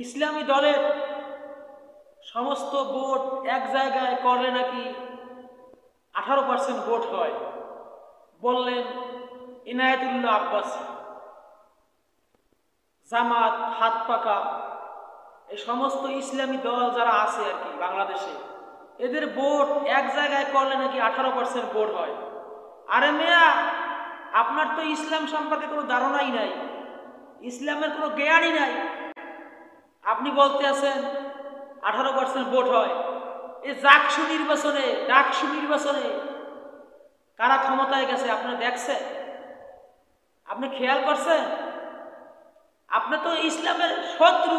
ইসলামী দলের সমস্ত ভোট এক জায়গায় করলে নাকি 18% ভোট হয় বললেন ইনায়েতুল্লাহ আব্বাসী। জামাত, হাত পাকা, এই সমস্ত ইসলামী দল যারা আছে আর কি বাংলাদেশে, এদের ভোট এক জায়গায় করলে নাকি 18% ভোট হয়। আরে মেয়া, আপনার তো ইসলাম সম্পর্কে কোনো ধারণাই নাই, ইসলামের কোনো জ্ঞানই নাই, আপনি বলতে আছেন 18% ভোট হয়। এই ডাকসু নির্বাচনে কারা ক্ষমতায় গেছে আপনি দেখছেন? আপনি খেয়াল করছেন? আপনি তো ইসলামের শত্রু।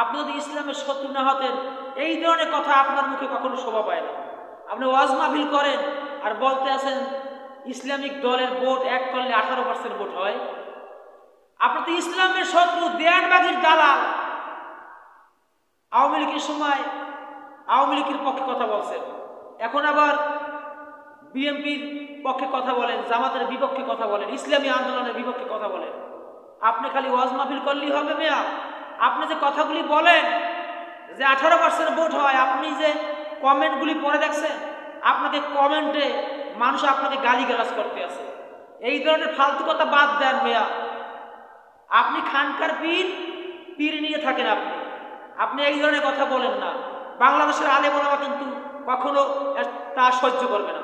আপনি যদি ইসলামের শত্রু না হতেন এই ধরনের কথা আপনার মুখে কখনো শোভা পায় না। আপনি ওয়াজ মাহফিল করেন আর বলতে আছেন ইসলামিক দলের ভোট এক করলে 18% ভোট হয়। আপনি তো ইসলামের শত্রু, দেয়ানবাগির দালাল। আওয়ামী লীগের সময় আওয়ামী লীগের পক্ষে কথা বলছেন, এখন আবার বিএনপির পক্ষে কথা বলেন, জামাতের বিপক্ষে কথা বলেন, ইসলামী আন্দোলনের বিপক্ষে কথা বলেন। আপনি খালি ওয়াজ মাহফিল করলেই হবে মেয়া? আপনি যে কথাগুলি বলেন যে 18% ভোট হয়, আপনি যে কমেন্টগুলি পড়ে দেখছেন, আপনাকে কমেন্টে মানুষ আপনাকে গালিগালাজ করতে আছে। এই ধরনের ফালতু কথা বাদ দেন মেয়া। আপনি খানকার পীর নিয়ে থাকেন, আপনি এই ধরনের কথা বলেন না। বাংলাদেশের আলেম ওলামা কিন্তু কখনো তা সহ্য করবে না।